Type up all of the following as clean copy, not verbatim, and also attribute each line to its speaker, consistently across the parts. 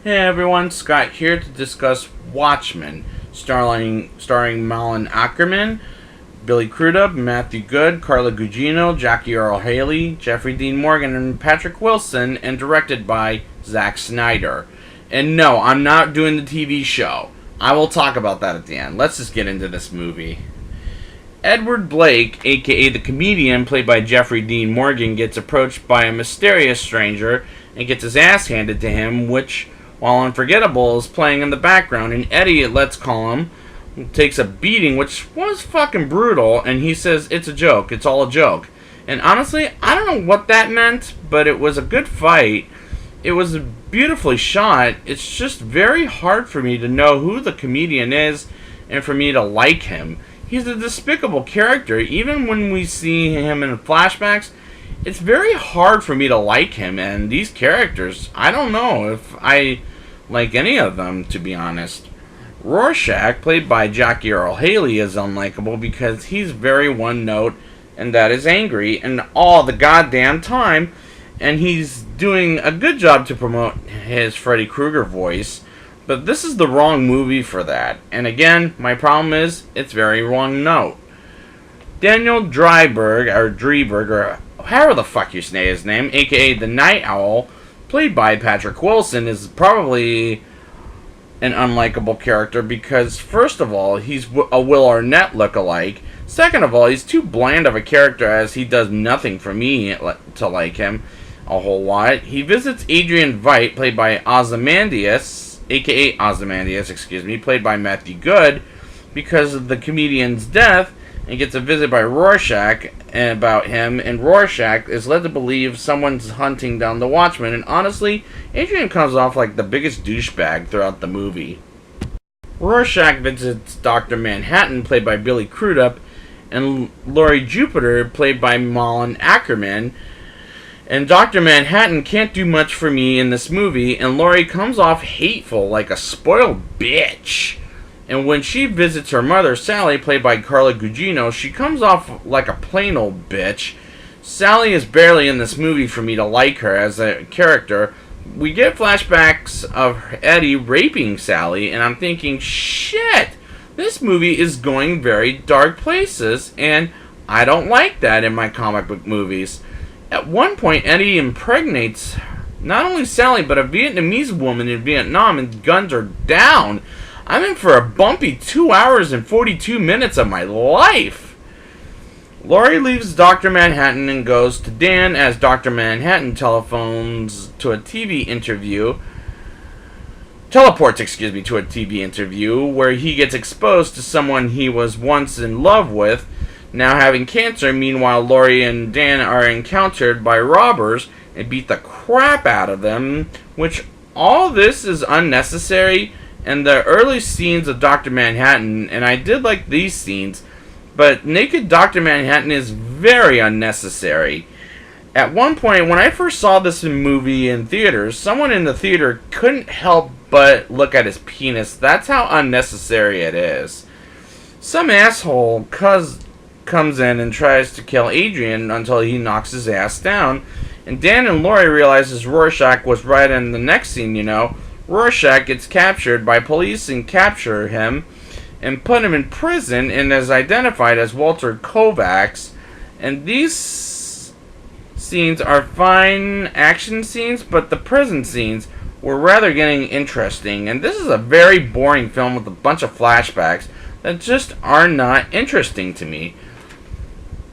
Speaker 1: Hey everyone, Scott here to discuss Watchmen, starring Malin Ackerman, Billy Crudup, Matthew Good, Carla Gugino, Jackie Earle Haley, Jeffrey Dean Morgan, and Patrick Wilson, and directed by Zack Snyder. And no, I'm not doing the TV show. I will talk about that at the end. Let's just get into this movie. Edward Blake, aka the comedian, played by Jeffrey Dean Morgan, gets approached by a mysterious stranger and gets his ass handed to him, which, while unforgettable, is playing in the background. And Eddie, let's call him, takes a beating, which was fucking brutal, and he says it's a joke, it's all a joke. And honestly, I don't know what that meant, but it was a good fight. It was beautifully shot. It's just very hard for me to know who the comedian is and for me to like him. He's a despicable character. Even when we see him in flashbacks, it's very hard for me to like him. And these characters, I don't know if I like any of them, to be honest. Rorschach, played by Jackie Earle Haley, is unlikable because he's very one note, and that is angry, and all the goddamn time. And he's doing a good job to promote his Freddy Krueger voice, but this is the wrong movie for that. And again, my problem is, it's very wrong note. Daniel Dreiberg, or however the fuck you say his name, aka the Night Owl, played by Patrick Wilson, is probably an unlikable character because, first of all, he's a Will Arnett lookalike. Second of all, he's too bland of a character, as he does nothing for me to like him a whole lot. He visits Adrian Veidt, played by Ozymandias, aka Ozymandias, played by Matthew Good, because of the comedian's death, and gets a visit by Rorschach about him, and Rorschach is led to believe someone's hunting down the Watchmen, and honestly, Adrian comes off like the biggest douchebag throughout the movie. Rorschach visits Dr. Manhattan, played by Billy Crudup, and Laurie Jupiter, played by Malin Ackerman. And Dr. Manhattan can't do much for me in this movie, and Laurie comes off hateful, like a spoiled bitch. And when she visits her mother, Sally, played by Carla Gugino, she comes off like a plain old bitch. Sally is barely in this movie for me to like her as a character. We get flashbacks of Eddie raping Sally, and I'm thinking, shit, this movie is going very dark places, and I don't like that in my comic book movies. At one point, Eddie impregnates not only Sally, but a Vietnamese woman in Vietnam and guns her down. I'm in for a bumpy 2 hours and 42 minutes of my life. Laurie leaves Dr. Manhattan and goes to Dan as Dr. Manhattan teleports to a TV interview where he gets exposed to someone he was once in love with, now having cancer. Meanwhile, Laurie and Dan are encountered by robbers and beat the crap out of them, which all this is unnecessary. And the early scenes of Dr. Manhattan, and I did like these scenes, but naked Dr. Manhattan is very unnecessary. At one point, when I first saw this movie in theaters, someone in the theater couldn't help but look at his penis. That's how unnecessary it is. Some asshole comes in and tries to kill Adrian until he knocks his ass down, and Dan and Laurie realizes Rorschach was right. In the next scene, Rorschach gets captured by police and capture him and put him in prison, and is identified as Walter Kovacs. And these scenes are fine action scenes, but the prison scenes were rather getting interesting. And this is a very boring film with a bunch of flashbacks that just are not interesting to me.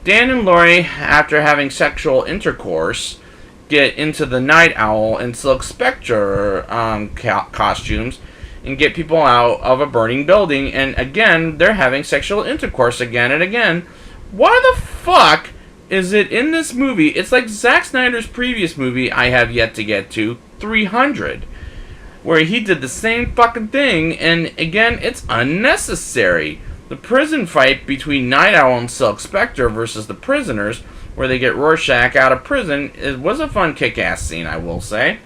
Speaker 1: Dan and Laurie, after having sexual intercourse, get into the Night Owl and Silk Spectre costumes and get people out of a burning building, and again, they're having sexual intercourse again and again. Why the fuck is it in this movie? It's like Zack Snyder's previous movie I have yet to get to, 300, where he did the same fucking thing, and again, it's unnecessary. The prison fight between Night Owl and Silk Spectre versus the prisoners, where they get Rorschach out of prison, it was a fun kick-ass scene, I will say.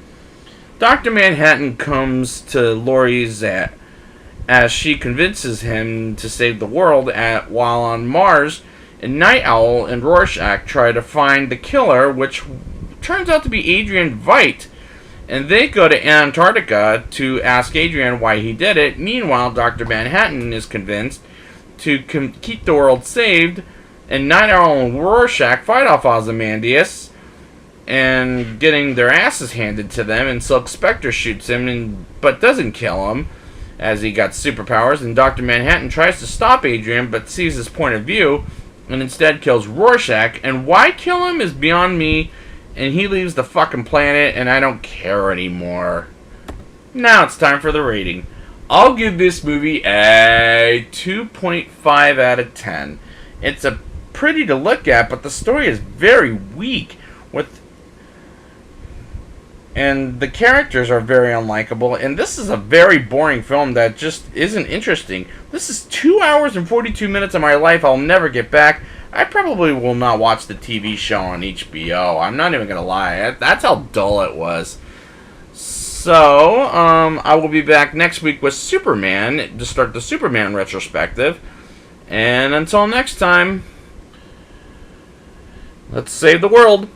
Speaker 1: Dr. Manhattan comes to Laurie's as she convinces him to save the world while on Mars, and Night Owl and Rorschach try to find the killer, which turns out to be Adrian Veidt. And they go to Antarctica to ask Adrian why he did it. Meanwhile, Dr. Manhattan is convinced to keep the world saved, and Night Owl and Rorschach fight off Ozymandias, and getting their asses handed to them, and Silk Spectre shoots him, but doesn't kill him, as he got superpowers, and Dr. Manhattan tries to stop Adrian, but sees his point of view, and instead kills Rorschach, and why kill him is beyond me, and he leaves the fucking planet, and I don't care anymore. Now it's time for the rating. I'll give this movie a 2.5 out of 10. It's a pretty to look at, but the story is very weak, and the characters are very unlikable, and this is a very boring film that just isn't interesting. This is 2 hours and 42 minutes of my life I'll never get back. I probably will not watch the TV show on HBO. I'm not even going to lie. That's how dull it was. So, I will be back next week with Superman to start the Superman retrospective. And until next time, let's save the world.